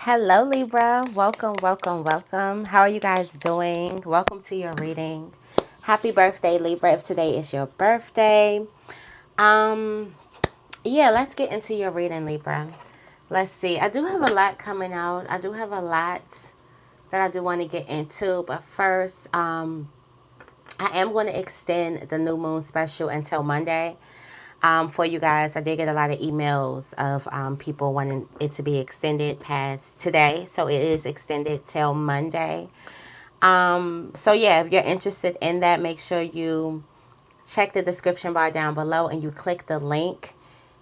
Hello, Libra. Welcome, welcome, welcome. How are you guys doing? Welcome to your reading. Happy birthday, Libra, if today is your birthday. Um, yeah, let's get into your reading, Libra. Let's see. I do have a lot coming out. I do have a lot that I do want to get into, but first, I am going to extend the new moon special until Monday. For you guys, I did get a lot of emails of people wanting it to be extended past today, so it is extended till Monday. So yeah, if you're interested in that, make sure you check the description bar down below and you click the link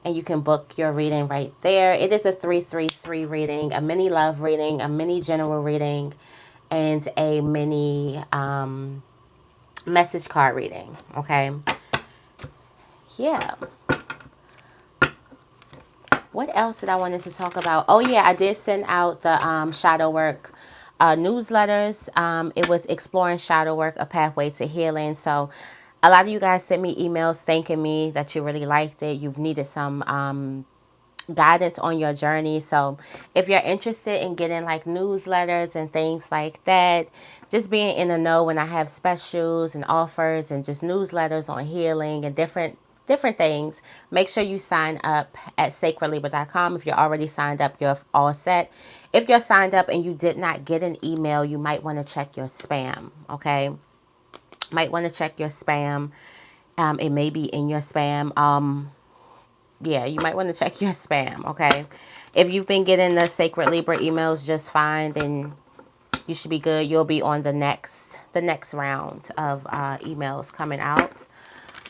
and you can book your reading right there. It is a 333 reading, a mini love reading, a mini general reading, and a mini message card reading. Okay. Yeah. What else did I wanted to talk about? Oh yeah, I did send out the shadow work newsletters. It was Exploring Shadow Work, a Pathway to Healing. So a lot of you guys sent me emails thanking me that you really liked it. You've needed some guidance on your journey. So if you're interested in getting like newsletters and things like that, just being in the know when I have specials and offers and just newsletters on healing and different things, make sure you sign up at sacredlibra.com. If you're already signed up, you're all set. If you're signed up and you did not get an email, you might want to check your spam. Okay, might want to check your spam. It may be in your spam. Yeah, you might want to check your spam. Okay, if you've been getting the Sacred Libra emails just fine, then you should be good. You'll be on the next round of emails coming out.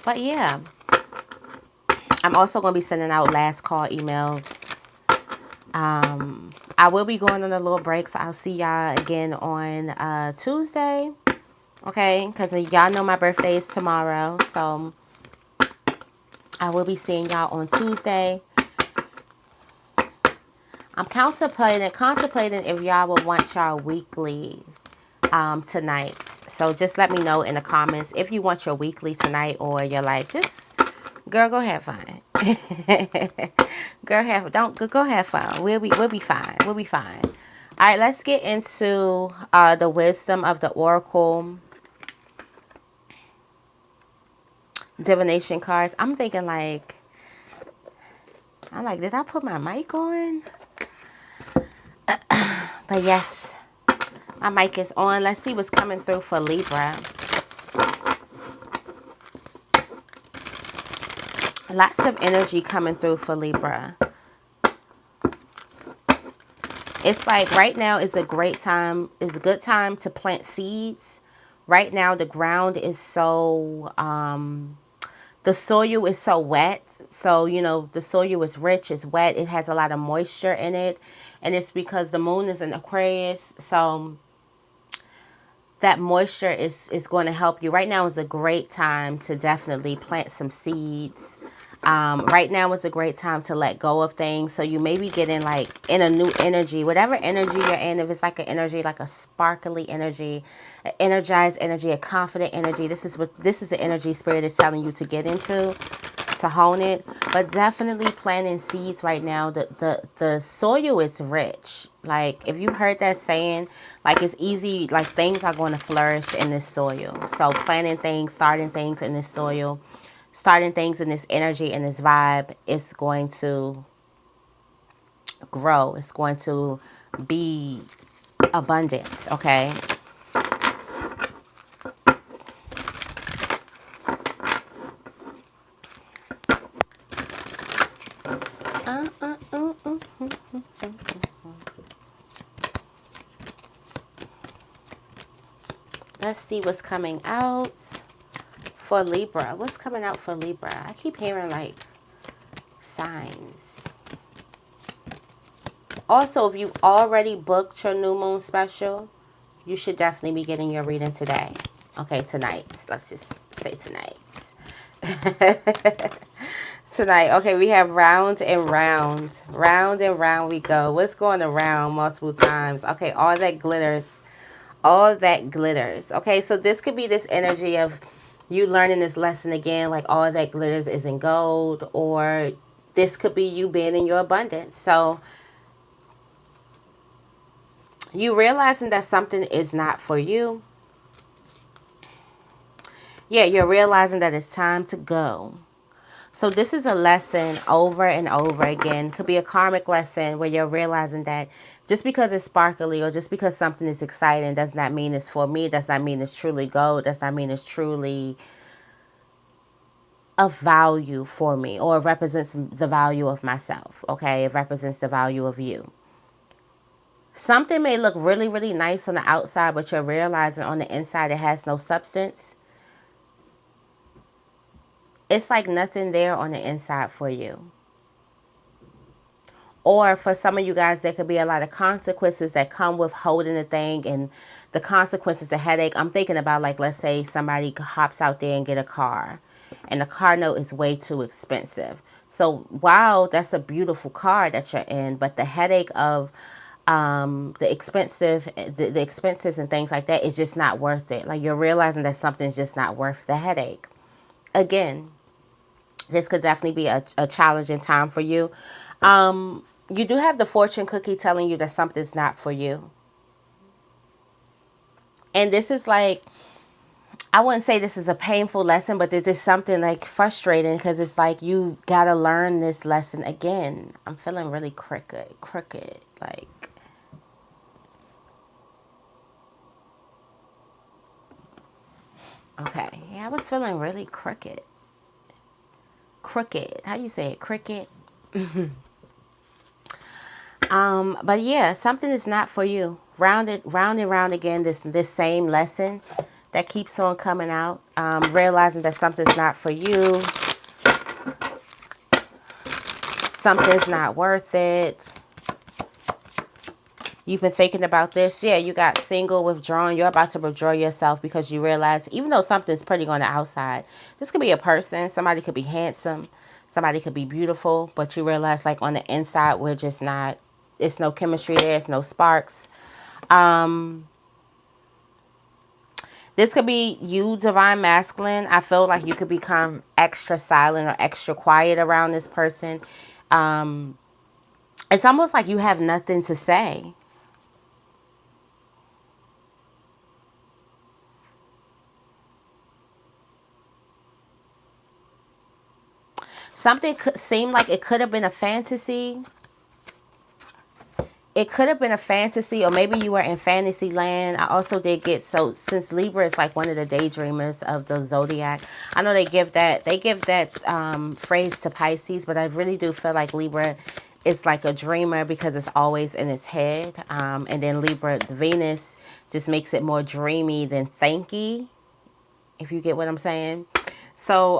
But yeah, I'm also going to be sending out last call emails. I will be going on a little break, so I'll see y'all again on Tuesday. Okay, because y'all know my birthday is tomorrow, so I will be seeing y'all on Tuesday. I'm contemplating if y'all would want y'all weekly tonight. So just let me know in the comments if you want your weekly tonight, or you're like, just girl, go have fun. Girl, go have fun. We'll be fine. We'll be fine. All right, let's get into the wisdom of the oracle divination cards. I'm like, did I put my mic on? But yes, my mic is on. Let's see what's coming through for Libra. Lots of energy coming through for Libra. It's like right now is a great time. It's a good time to plant seeds. Right now the ground is so, the soil is so wet. So, you know, the soil is rich, it's wet, it has a lot of moisture in it. And it's because the moon is in Aquarius. So that moisture is going to help you. Right now is a great time to definitely plant some seeds. Right now is a great time to let go of things. So you may be getting like in a new energy, whatever energy you're in. If it's like an energy, like a sparkly energy, an energized energy, a confident energy, this is the energy Spirit is telling you to get into, to hone it. But definitely planting seeds right now. The soil is rich. Like if you heard that saying, like it's easy, like things are going to flourish in this soil. So planting things, starting things in this soil, starting things in this energy and this vibe is going to grow. It's going to be abundant. Okay. Let's see what's coming out for Libra. What's coming out for Libra? I keep hearing like signs. Also, if you already booked your new moon special, you should definitely be getting your reading today. Okay, tonight. Let's just say tonight. Tonight. Okay, we have round and round. Round and round we go. What's going around multiple times? Okay, all that glitters. All that glitters. Okay, so this could be this energy of you learning this lesson again, like all that glitters isn't gold, or this could be you being in your abundance. So You realizing that something is not for you. Yeah, you're realizing that it's time to go. So this is a lesson over and over again. Could be a karmic lesson where you're realizing that just because it's sparkly or just because something is exciting does not mean it's for me. Does not mean it's truly gold. Does not mean it's truly of value for me, or it represents the value of myself. Okay, it represents the value of you. Something may look really, really nice on the outside, but you're realizing on the inside it has no substance. It's like nothing there on the inside for you. Or for some of you guys, there could be a lot of consequences that come with holding a thing, and the consequences, the headache. I'm thinking about, like, let's say somebody hops out there and get a car, and the car note is way too expensive. So, wow, that's a beautiful car that you're in, but the headache of the expenses and things like that is just not worth it. Like, you're realizing that something's just not worth the headache. Again, this could definitely be a challenging time for you. You do have the fortune cookie telling you that something's not for you. And this is like, I wouldn't say this is a painful lesson, but this is something like frustrating, because it's like you got to learn this lesson again. I'm feeling really crooked, like, okay. Yeah, I was feeling really crooked. How you say it? Cricket? But yeah, something is not for you. Round and round again, this same lesson that keeps on coming out. Realizing that something's not for you. Something's not worth it. You've been thinking about this. Yeah, you got single, withdrawn. You're about to withdraw yourself because you realize, even though something's pretty on the outside, this could be a person. Somebody could be handsome. Somebody could be beautiful. But you realize, like, on the inside, we're just not, it's no chemistry there. It's no sparks. This could be you, divine masculine. I feel like you could become extra silent or extra quiet around this person. It's almost like you have nothing to say. Something could seem like it could have been a fantasy. It could have been a fantasy, or maybe you were in fantasy land. I also did get, so since Libra is like one of the daydreamers of the zodiac, I know they give that phrase to Pisces, but I really do feel like Libra is like a dreamer because it's always in its head. And then Libra, the Venus, just makes it more dreamy than thanky, if you get what I'm saying. So,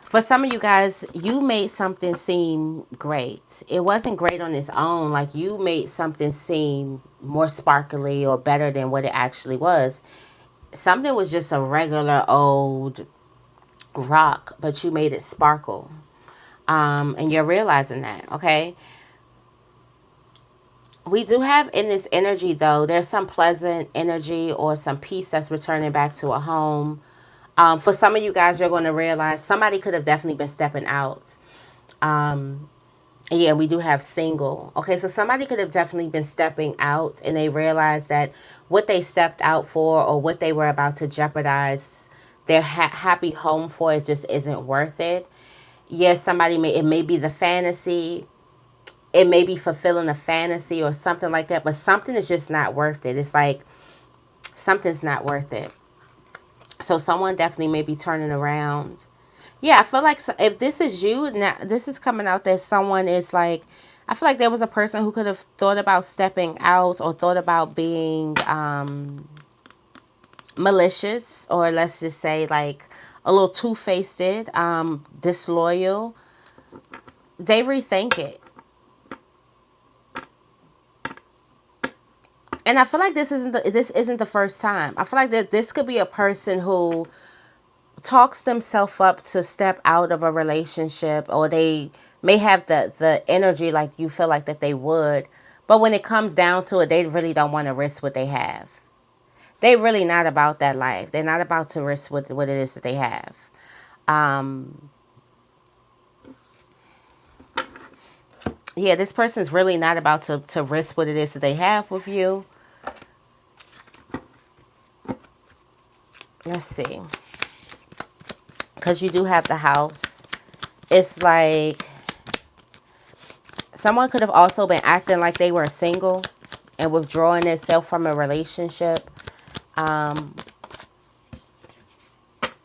for some of you guys, you made something seem great. It wasn't great on its own. Like, you made something seem more sparkly or better than what it actually was. Something was just a regular old rock, but you made it sparkle. And you're realizing that, okay? We do have in this energy, though, there's some pleasant energy or some peace that's returning back to a home. For some of you guys, you're going to realize somebody could have definitely been stepping out. Yeah, we do have single. Okay, so somebody could have definitely been stepping out, and they realized that what they stepped out for, or what they were about to jeopardize their happy home for, it just isn't worth it. Yes, it may be the fantasy. It may be fulfilling a fantasy or something like that, but something is just not worth it. It's like something's not worth it. So someone definitely may be turning around. Yeah, I feel like if this is you, now this is coming out that someone is like, I feel like there was a person who could have thought about stepping out, or thought about being malicious, or let's just say like a little two-faced, disloyal. They rethink it. And I feel like this isn't the first time. I feel like that this could be a person who talks themselves up to step out of a relationship, or they may have the energy like you feel like that they would, but when it comes down to it, they really don't want to risk what they have. They really not about that life. They're not about to risk what it is that they have. Yeah, this person's really not about to risk what it is that they have with you. Let's see. Because you do have the house. It's like someone could have also been acting like they were single and withdrawing themselves from a relationship.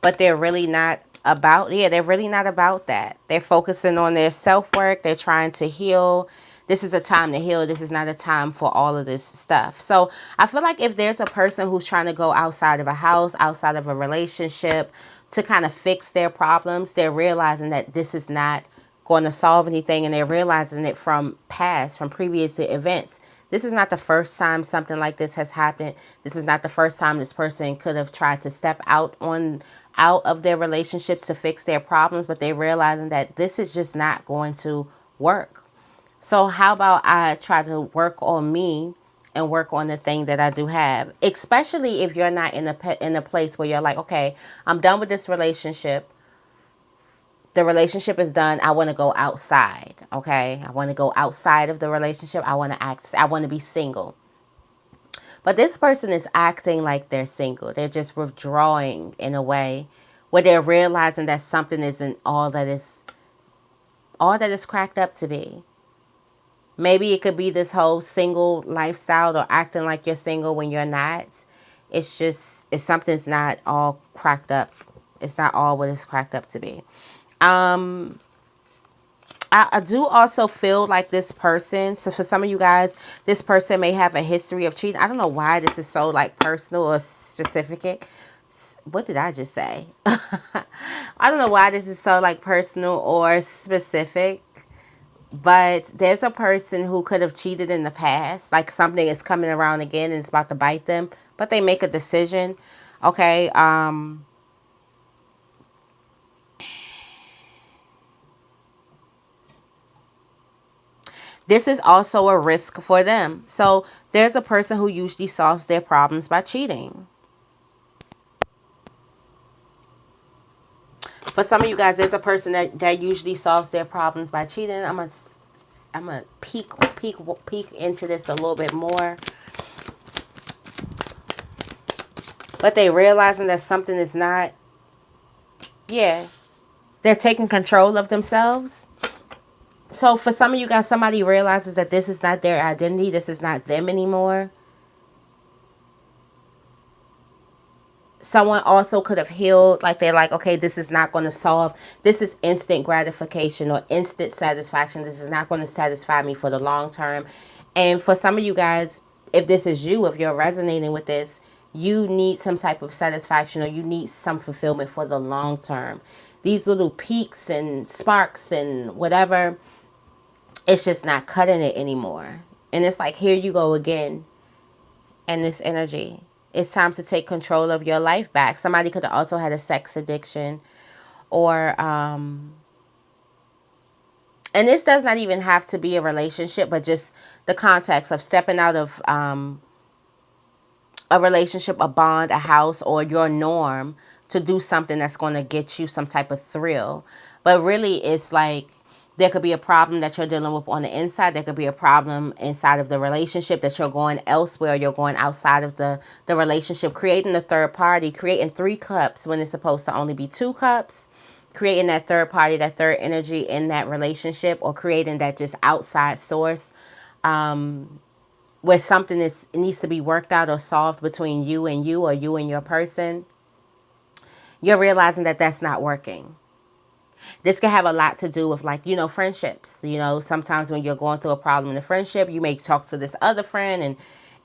But they're really not about, they're really not about that. They're focusing on their self-work. They're trying to heal. This is a time to heal. This is not a time for all of this stuff. So I feel like if there's a person who's trying to go outside of a house, outside of a relationship to kind of fix their problems, they're realizing that this is not going to solve anything, and they're realizing it from previous events. This is not the first time something like this has happened. This is not the first time this person could have tried to step out of their relationships to fix their problems, but they're realizing that this is just not going to work. So how about I try to work on me and work on the thing that I do have, especially if you're not in a place where you're like, okay, I'm done with this relationship. The relationship is done. I want to go outside. Okay. I want to go outside of the relationship. I want to be single. But this person is acting like they're single. They're just withdrawing in a way where they're realizing that something isn't all that is cracked up to be. Maybe it could be this whole single lifestyle or acting like you're single when you're not. Something's not all cracked up. It's not all what it's cracked up to be. I do also feel like this person, so for some of you guys, this person may have a history of cheating. I don't know why this is so like personal or specific. What did I just say? I don't know why this is so like personal or specific, but there's a person who could have cheated in the past. Like something is coming around again and it's about to bite them, but they make a decision. Okay. This is also a risk for them. So there's a person who usually solves their problems by cheating. For some of you guys, there's a person that usually solves their problems by cheating. I'm gonna peek into this a little bit more. But they realizing that something is not, they're taking control of themselves. So for some of you guys, somebody realizes that this is not their identity. This is not them anymore. Someone also could have healed, like they're like, okay, this is not going to solve. This is instant gratification or instant satisfaction. This is not going to satisfy me for the long term. And for some of you guys, if this is you, if you're resonating with this, you need some type of satisfaction or you need some fulfillment for the long term. These little peaks and sparks and whatever, it's just not cutting it anymore. And it's like, here you go again. And this energy. It's time to take control of your life back. Somebody could have also had a sex addiction or, and this does not even have to be a relationship, but just the context of stepping out of a relationship, a bond, a house, or your norm to do something that's going to get you some type of thrill. But really, it's like, there could be a problem that you're dealing with on the inside. There could be a problem inside of the relationship that you're going elsewhere. You're going outside of the relationship, creating the third party, creating 3 cups when it's supposed to only be 2 cups, creating that third party, that third energy in that relationship, or creating that just outside source where something needs to be worked out or solved between you and you or you and your person. You're realizing that that's not working. This can have a lot to do with, like, friendships. Sometimes when you're going through a problem in a friendship, you may talk to this other friend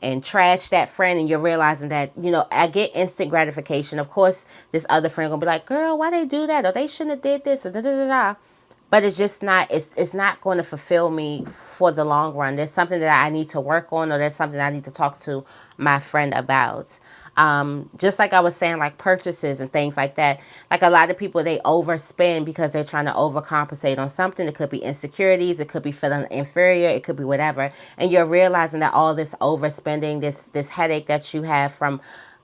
and trash that friend, and you're realizing that, I get instant gratification. Of course, this other friend gonna be like, girl, why they do that? Or they shouldn't have did this, or da da da da. But it's just not, it's not going to fulfill me for the long run. There's something that I need to work on, or there's something I need to talk to my friend about. Just like I was saying, like purchases and things like that. Like a lot of people, they overspend because they're trying to overcompensate on something. It could be insecurities. It could be feeling inferior. It could be whatever. And you're realizing that all this overspending, this headache that you have from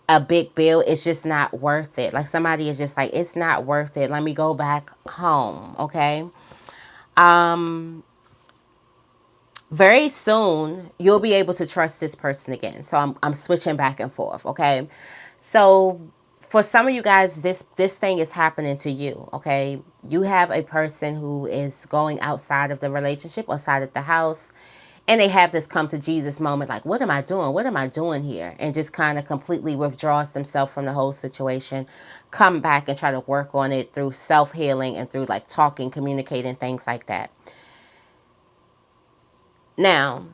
a big bill, it's just not worth it. Like somebody is just like, it's not worth it. Let me go back home. Okay. very soon you'll be able to trust this person again. So I'm switching back and forth, okay? So for some of you guys, this thing is happening to you, okay? You have a person who is going outside of the relationship, outside of the house, and they have this come to Jesus moment, like, what am I doing? What am I doing here? And just kind of completely withdraws themselves from the whole situation, come back and try to work on it through self-healing and through like talking, communicating, things like that. Now,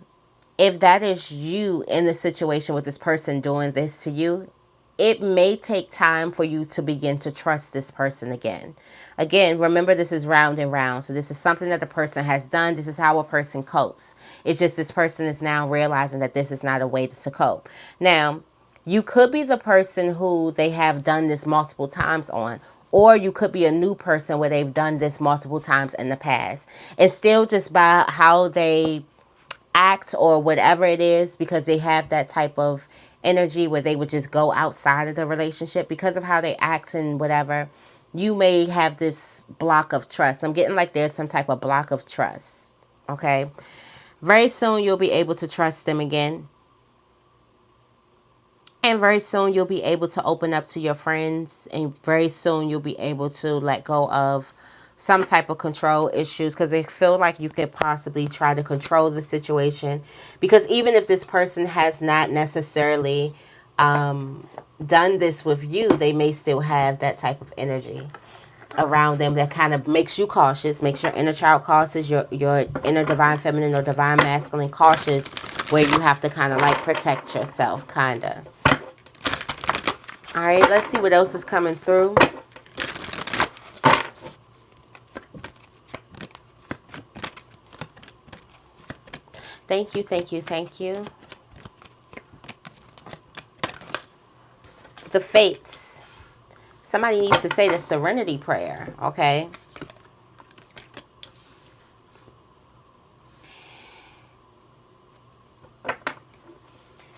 if that is you in the situation with this person doing this to you, it may take time for you to begin to trust this person again. Again, remember, this is round and round. So this is something that the person has done. This is how a person copes. It's just this person is now realizing that this is not a way to cope. Now, you could be the person who they have done this multiple times on, or you could be a new person where they've done this multiple times in the past. And still just by how they act or whatever it is, because they have that type of energy where they would just go outside of the relationship, because of how they act and whatever, you may have this block of trust. I'm getting like there's some type of block of trust. Okay, very soon you'll be able to trust them again, and very soon you'll be able to open up to your friends, and very soon you'll be able to let go of some type of control issues, because they feel like you could possibly try to control the situation. Because even if this person has not necessarily done this with you, they may still have that type of energy around them that kind of makes you cautious, makes your inner child cautious, your inner divine feminine or divine masculine cautious, where you have to kind of like protect yourself, kind of. All right, let's see what else is coming through. Thank you, thank you, thank you. The fates. Somebody needs to say the serenity prayer, okay?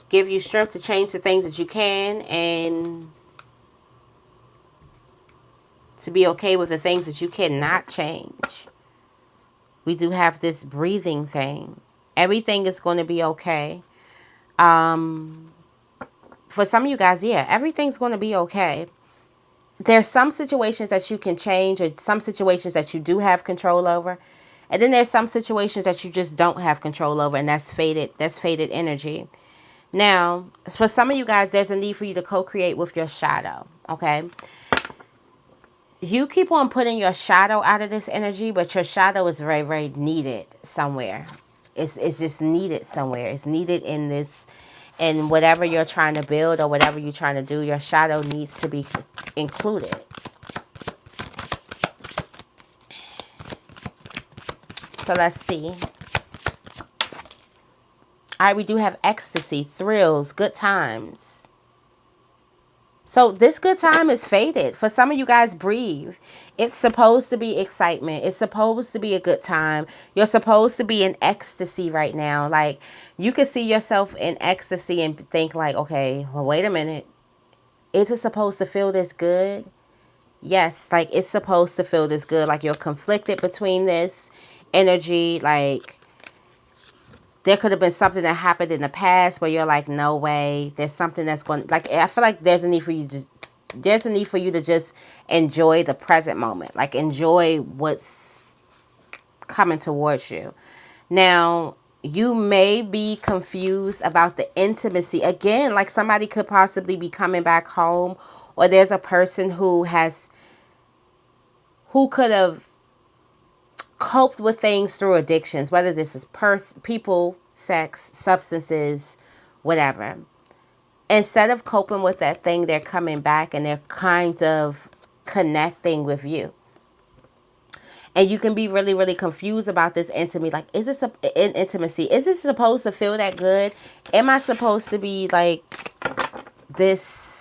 Give you strength to change the things that you can, and to be okay with the things that you cannot change. We do have this breathing thing. Everything is going to be okay. For some of you guys, yeah, everything's going to be okay. There's some situations that you can change, or some situations that you do have control over. And then there's some situations that you just don't have control over, and that's fated. That's fated energy. Now, for some of you guys, there's a need for you to co-create with your shadow, okay? You keep on putting your shadow out of this energy, but your shadow is very, very needed somewhere. It's just needed somewhere. It's needed in this, in whatever you're trying to build or whatever you're trying to do. Your shadow needs to be included. So let's see. All right, we do have ecstasy, thrills, good times. So this good time is fated. For some of you guys, breathe. It's supposed to be excitement. It's supposed to be a good time. You're supposed to be in ecstasy right now. Like, you can see yourself in ecstasy and think like, okay, well, wait a minute. Is it supposed to feel this good? Yes, like it's supposed to feel this good. Like you're conflicted between this energy. Like, there could have been something that happened in the past where you're like, no way. There's something that's going, like, I feel like there's a need for you to just enjoy the present moment. Like, enjoy what's coming towards you. Now, you may be confused about the intimacy. Again, like somebody could possibly be coming back home, or there's a person who could have coped with things through addictions, whether this is people, sex, substances, whatever. Instead of coping with that thing, they're coming back and they're kind of connecting with you. And you can be really, really confused about this intimacy. Like, is this intimacy? Is this supposed to feel that good? Am I supposed to be like this?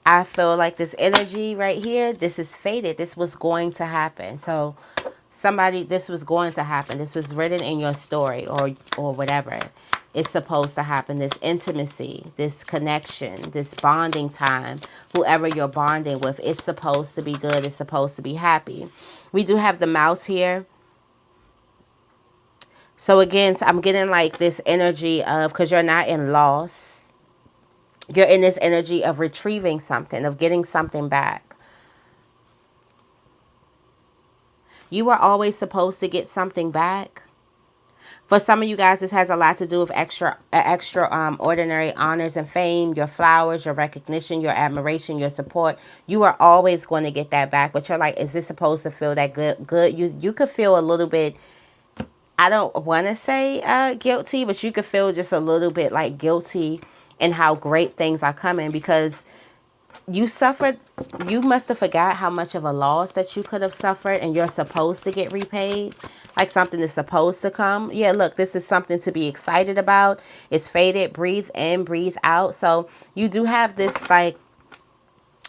I feel like this energy right here, this is fated. This was going to happen. So this was going to happen. This was written in your story or whatever. It's supposed to happen. This intimacy, this connection, this bonding time, whoever you're bonding with, it's supposed to be good. It's supposed to be happy. We do have the mouse here. So again, I'm getting like this energy of, because you're not in loss, you're in this energy of retrieving something, of getting something back. You were always supposed to get something back. For some of you guys, this has a lot to do with extra ordinary honors and fame, your flowers, your recognition, your admiration, your support. You are always going to get that back. But you're like, is this supposed to feel that good? You could feel a little bit, I don't want to say guilty, but you could feel just a little bit like guilty in how great things are coming, because you suffered, you must have forgot how much of a loss that you could have suffered, and you're supposed to get repaid. Like something is supposed to come. Yeah, look, this is something to be excited about. It's faded. Breathe in, breathe out. So you do have this like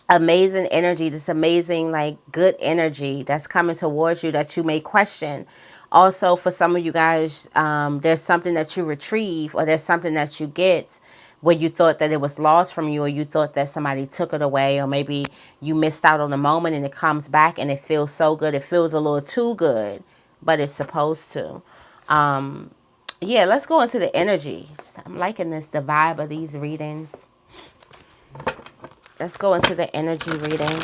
amazing energy, this amazing like good energy that's coming towards you that you may question. Also, for some of you guys, there's something that you retrieve, or there's something that you get where you thought that it was lost from you, or you thought that somebody took it away, or maybe you missed out on the moment and it comes back and it feels so good. It feels a little too good, but it's supposed to. Yeah, let's go into the energy. I'm liking this, the vibe of these readings. Let's go into the energy reading.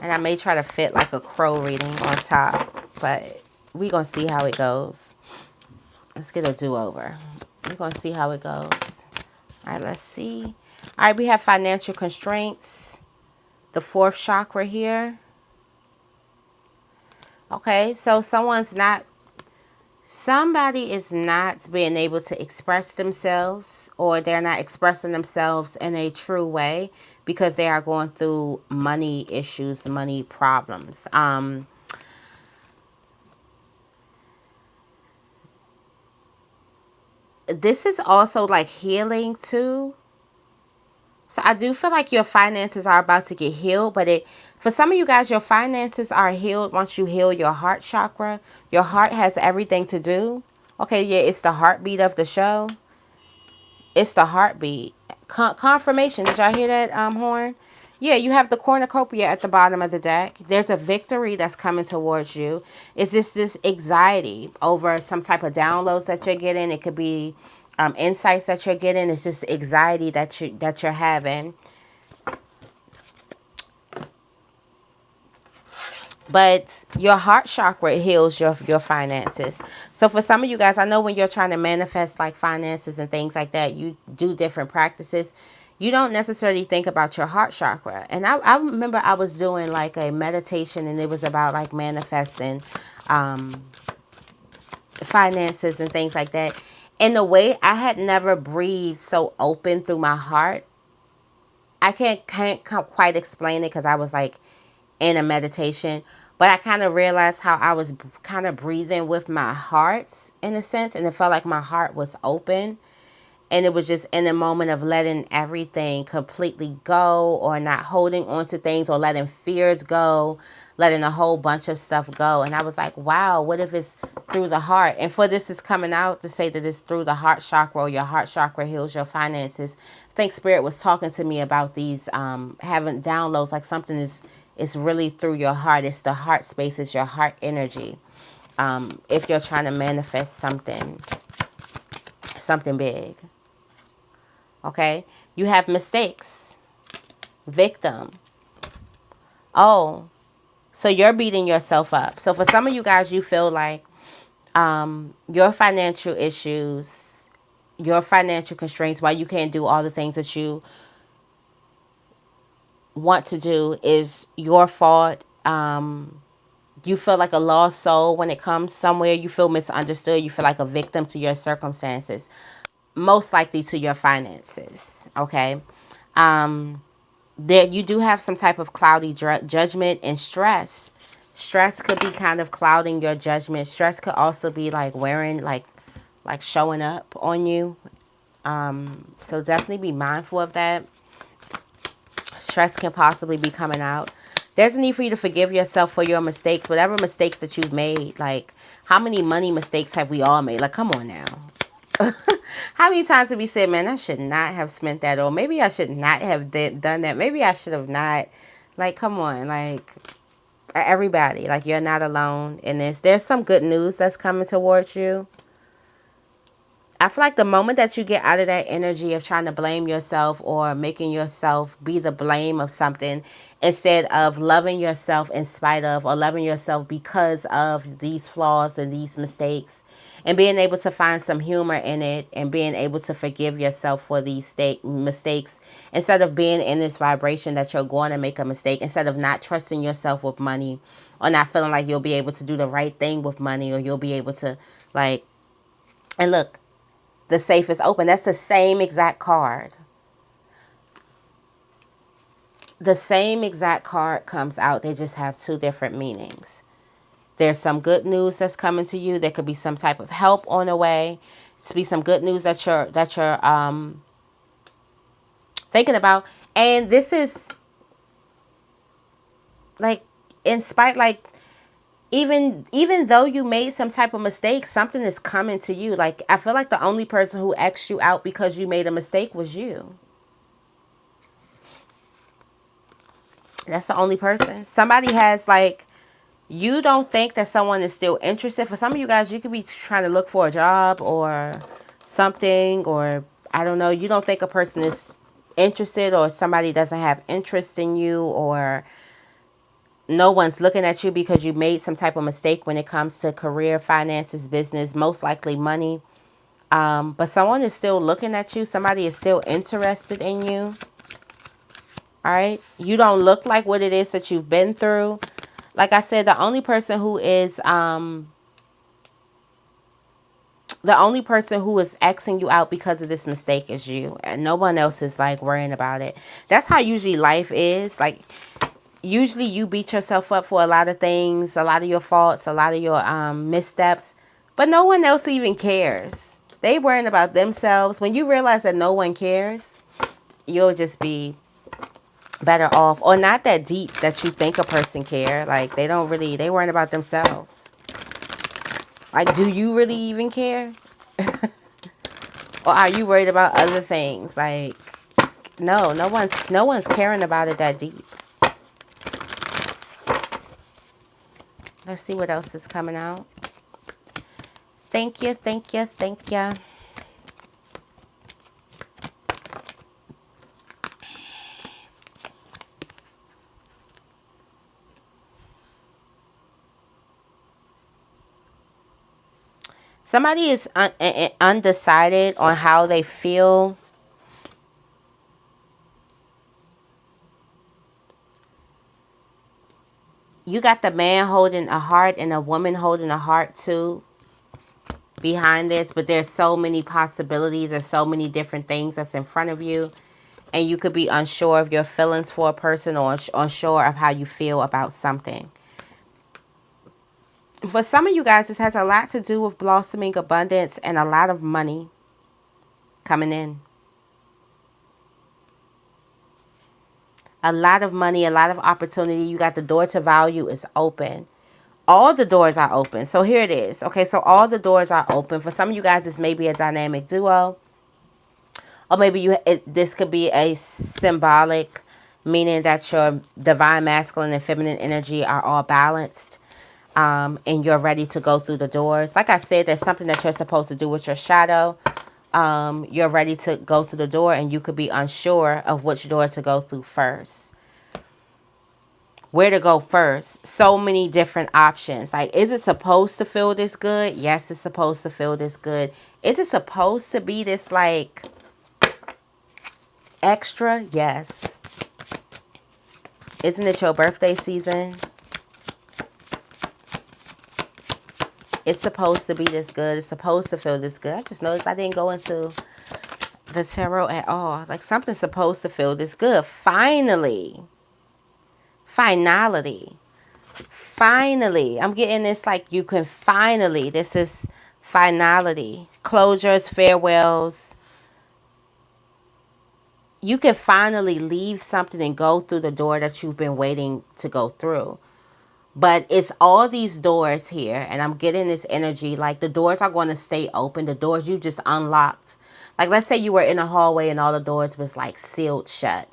And I may try to fit like a crow reading on top, but we're going to see how it goes. Let's get a do-over. We're going to see how it goes. All right, let's see. All right, we have financial constraints. The fourth chakra here. Okay, so somebody is not being able to express themselves, or they're not expressing themselves in a true way because they are going through money issues, money problems. This is also like healing too. So I do feel like your finances are about to get healed, but for some of you guys, your finances are healed once you heal your heart chakra. Your heart has everything to do. Okay, yeah, it's the heartbeat of the show. It's the heartbeat. Confirmation. Did y'all hear that horn? Yeah, you have the cornucopia at the bottom of the deck. There's a victory that's coming towards you. Is this anxiety over some type of downloads that you're getting? It could be insights that you're getting. It's just anxiety that you're having. But your heart chakra heals your finances. So for some of you guys, I know when you're trying to manifest like finances and things like that, you do different practices. You don't necessarily think about your heart chakra. And I remember I was doing like a meditation, and it was about like manifesting finances and things like that. In a way, I had never breathed so open through my heart. I can't quite explain it because I was like in a meditation, but I kind of realized how I was kind of breathing with my heart in a sense, and it felt like my heart was open, and it was just in a moment of letting everything completely go, or not holding on to things, or letting fears go, letting a whole bunch of stuff go. And I was like, wow, what if it's through the heart? And for this is coming out to say that it's through the heart chakra, or your heart chakra heals your finances. I think Spirit was talking to me about these having downloads, like something is really through your heart. It's the heart space. It's your heart energy. If you're trying to manifest something big. Okay? You have mistakes. Victim. Oh, so you're beating yourself up. So for some of you guys, you feel like your financial issues, your financial constraints, why you can't do all the things that you want to do is your fault. You feel like a lost soul when it comes somewhere. You feel misunderstood. You feel like a victim to your circumstances, most likely to your finances. Okay. There you do have some type of cloudy judgment and stress. Stress could be kind of clouding your judgment. Stress could also be like wearing, like showing up on you. So definitely be mindful of that. Stress can possibly be coming out. There's a need for you to forgive yourself for your mistakes, whatever mistakes that you've made. Like, how many money mistakes have we all made? Like, come on now. How many times have we said, man, I should not have spent that, or maybe I should not have done that. Maybe I should have not. Like, come on. Like, Everybody, like, you're not alone in this. There's some good news that's coming towards you. I feel like the moment that you get out of that energy of trying to blame yourself or making yourself be the blame of something, instead of loving yourself in spite of, or loving yourself because of these flaws and these mistakes, and being able to find some humor in it, and being able to forgive yourself for these mistakes, instead of being in this vibration that you're going to make a mistake, instead of not trusting yourself with money, or not feeling like you'll be able to do the right thing with money, or you'll be able to, like, and look, the safe is open. That's the same exact card. The same exact card comes out. They just have two different meanings. There's some good news that's coming to you. There could be some type of help on the way. It's be some good news that you're thinking about. And this is like, in spite, like, even though you made some type of mistake, something is coming to you. Like, I feel like the only person who asked you out because you made a mistake was you. That's the only person. Somebody has, like, you don't think that someone is still interested. For some of you guys, you could be trying to look for a job or something, or I don't know. You don't think a person is interested, or somebody doesn't have interest in you, or no one's looking at you because you made some type of mistake when it comes to career, finances, business, most likely money. But someone is still looking at you. Somebody is still interested in you. All right. You don't look like what it is that you've been through. Like I said, the only person who is Xing you out because of this mistake is you, and no one else is, like, worrying about it. That's how usually life is. Like, usually you beat yourself up for a lot of things, a lot of your faults, a lot of your missteps, but no one else even cares. They worrying about themselves. When you realize that no one cares, you'll just be better off. Or not that deep that you think a person care. Like, they worrying about themselves. Like, do you really even care? Or are you worried about other things? Like, no one's caring about it that deep. Let's see what else is coming out. Thank you, thank you, thank you. Somebody is undecided on how they feel. You got the man holding a heart and a woman holding a heart too behind this, but there's so many possibilities. There's so many different things that's in front of you, and you could be unsure of your feelings for a person, or unsure of how you feel about something. For some of you guys, this has a lot to do with blossoming abundance and a lot of money coming in. A lot of money, a lot of opportunity. You got the door to value is open. All the doors are open. So here it is. Okay, so all the doors are open. For some of you guys, this may be a dynamic duo. Or maybe this could be a symbolic, meaning that your divine masculine and feminine energy are all balanced. And you're ready to go through the doors. Like I said, there's something that you're supposed to do with your shadow. You're ready to go through the door, and you could be unsure of which door to go through first. Where to go first? So many different options. Like, is it supposed to feel this good? Yes, it's supposed to feel this good. Is it supposed to be this, like, extra? Yes. Isn't it your birthday season? It's supposed to be this good. It's supposed to feel this good. I just noticed I didn't go into the tarot at all. Like, something's supposed to feel this good. Finally. Finality. Finally. I'm getting this, like, you can finally. This is finality. Closures, farewells. You can finally leave something and go through the door that you've been waiting to go through. But it's all these doors here, and I'm getting this energy, like, the doors are going to stay open. The doors you just unlocked. Like, let's say you were in a hallway and all the doors was, like, sealed shut.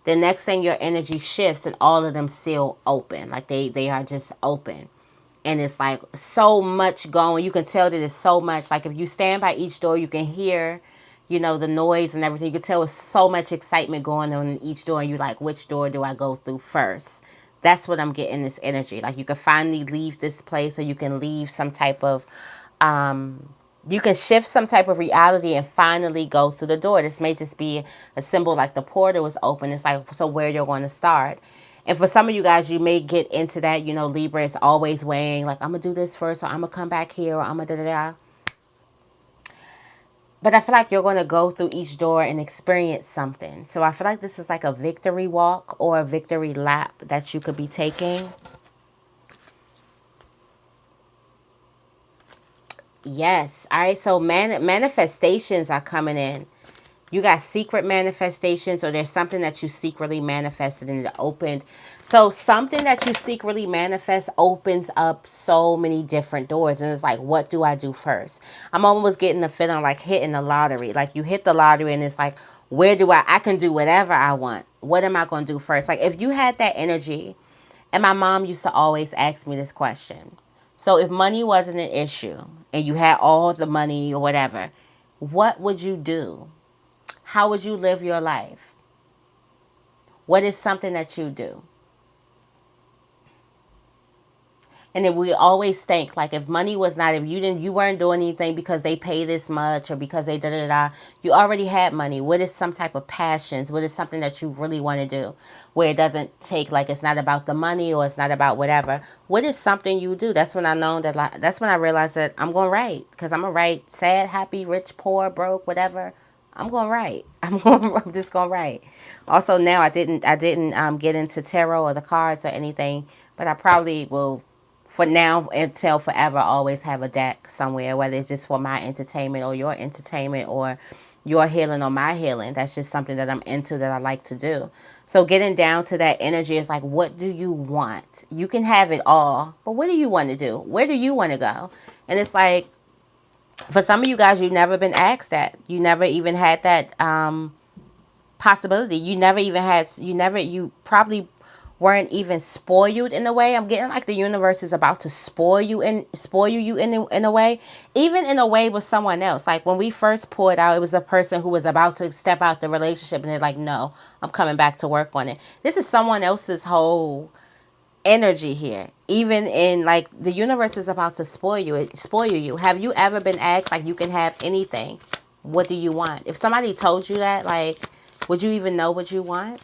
The next thing, your energy shifts and all of them still open. Like they are just open. And it's like so much going. You can tell that it's so much. Like if you stand by each door, you can hear, you know, the noise and everything. You can tell it's so much excitement going on in each door. And you're like, which door do I go through first? That's what I'm getting, this energy. Like you can finally leave this place, or you can leave some type of, you can shift some type of reality and finally go through the door. This may just be a symbol like the portal is open. It's like, so where you're going to start. And for some of you guys, you may get into that, you know, Libra is always weighing, like, I'm going to do this first, or I'm going to come back here, or I'm going to da-da-da. But I feel like you're going to go through each door and experience something. So I feel like this is like a victory walk or a victory lap that you could be taking. Yes. All right. So manifestations are coming in. You got secret manifestations, or there's something that you secretly manifested and it opened. So something that you secretly manifest opens up so many different doors. And it's like, what do I do first? I'm almost getting the feeling like hitting the lottery. Like you hit the lottery and it's like, where do I can do whatever I want. What am I going to do first? Like if you had that energy, and my mom used to always ask me this question. So if money wasn't an issue and you had all the money or whatever, what would you do? How would you live your life? What is something that you do? And then we always think like if money was not, if you weren't doing anything because they pay this much or because they da-da-da, you already had money. What is some type of passions? What is something that you really want to do where it doesn't take, like it's not about the money or it's not about whatever. What is something you do? That's when I know that, like, that's when I realized that I'm going to write, because I'm going to write sad, happy, rich, poor, broke, whatever. I'm going to write. I'm just going to write. Also now I didn't get into tarot or the cards or anything, but I probably will, for now until forever, always have a deck somewhere, whether it's just for my entertainment or your entertainment or your healing or my healing. That's just something that I'm into, that I like to do. So getting down to that energy is like, what do you want? You can have it all, but what do you want to do? Where do you want to go? And it's like, for some of you guys, you've never been asked that. You never even had that possibility. You probably weren't even spoiled in a way. I'm getting like the universe is about to spoil you in a way, even in a way with someone else. Like when we first poured out, it was a person who was about to step out the relationship and they're like, no, I'm coming back to work on it. This is someone else's whole energy here. Even in like the universe is about to spoil you. Have you ever been asked like, you can have anything, what do you want? If somebody told you that, like, would you even know what you want?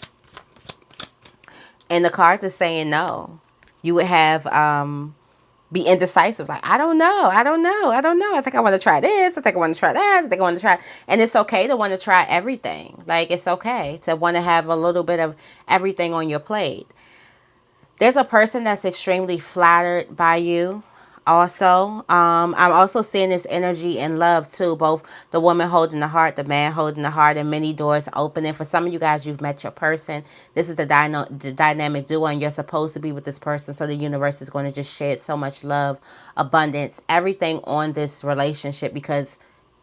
And the cards are saying no. You would have be indecisive. Like, I don't know. I think I want to try this. I think I want to try that. I think I want to try. And it's okay to want to try everything. Like, it's okay to want to have a little bit of everything on your plate. There's a person that's extremely flattered by you. Also, I'm also seeing this energy in love too. Both the woman holding the heart, the man holding the heart, and many doors opening. For some of you guys, you've met your person. This is the dynamic duo, and you're supposed to be with this person. So the universe is going to just shed so much love, abundance, everything on this relationship, because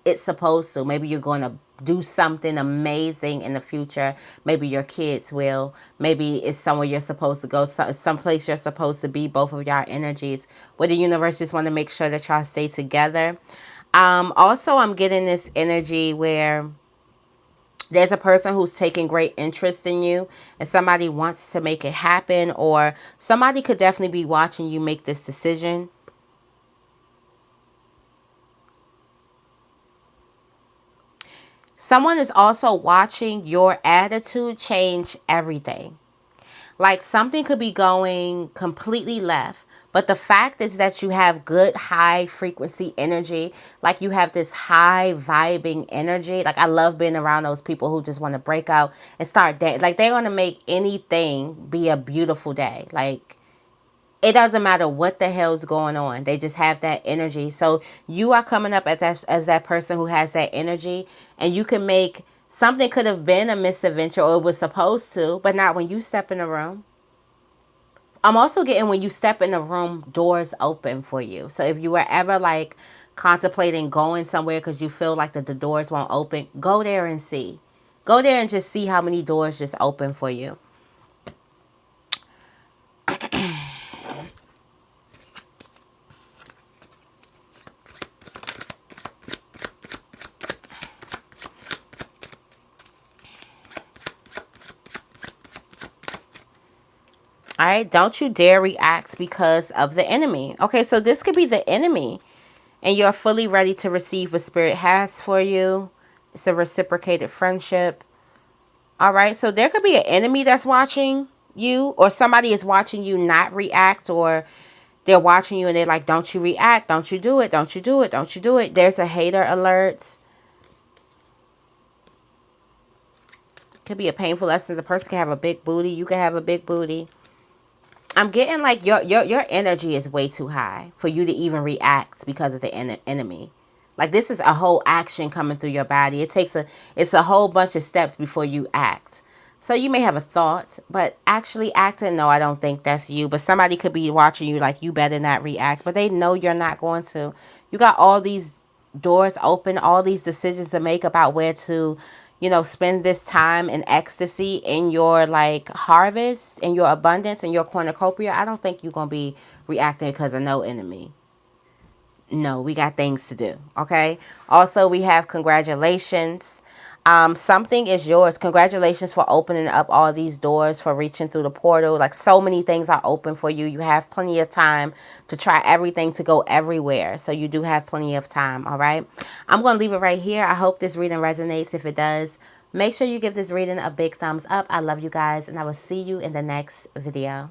it's supposed to. Maybe you're going to do something amazing in the future. Maybe your kids will. Maybe it's somewhere you're supposed to go, someplace you're supposed to be, both of y'all energies, where the universe just want to make sure that y'all stay together. Also, I'm getting this energy where there's a person who's taking great interest in you and somebody wants to make it happen, or somebody could definitely be watching you make this decision. Someone is also watching your attitude change everything. Like something could be going completely left, but the fact is that you have good high frequency energy. Like you have this high vibing energy. Like I love being around those people who just want to break out and start dancing. Like they're going to make anything be a beautiful day. Like it doesn't matter what the hell's going on. They just have that energy. So you are coming up as that person who has that energy, and you can make something could have been a misadventure, or it was supposed to, but not when you step in the room. I'm also getting when you step in the room, doors open for you. So if you were ever like contemplating going somewhere because you feel like that the doors won't open, go there and see. Go there and just see how many doors just open for you. All right, don't you dare react because of the enemy. Okay, so this could be the enemy, and you're fully ready to receive what Spirit has for you. It's a reciprocated friendship. All right, so there could be an enemy that's watching you, or somebody is watching you not react, or they're watching you and they're like, don't you react, don't you do it, don't you do it, don't you do it. There's a hater alert. Could be a painful lesson. The person can have a big booty. You can have a big booty. I'm getting like your energy is way too high for you to even react because of the enemy. Like, this is a whole action coming through your body. It's a whole bunch of steps before you act. So you may have a thought, but actually acting, no, I don't think that's you. But somebody could be watching you like, you better not react. But they know you're not going to. You got all these doors open, all these decisions to make about where to, you know, spend this time in ecstasy, in your like harvest, in your abundance, in your cornucopia. I don't think you're going to be reacting because of no enemy. No, we got things to do. Okay. Also, we have congratulations. Something is yours. Congratulations for opening up all these doors, for reaching through the portal. Like, so many things are open for you. You have plenty of time to try everything, to go everywhere. So you do have plenty of time. All right. I'm going to leave it right here. I hope this reading resonates. If it does, make sure you give this reading a big thumbs up. I love you guys, and I will see you in the next video.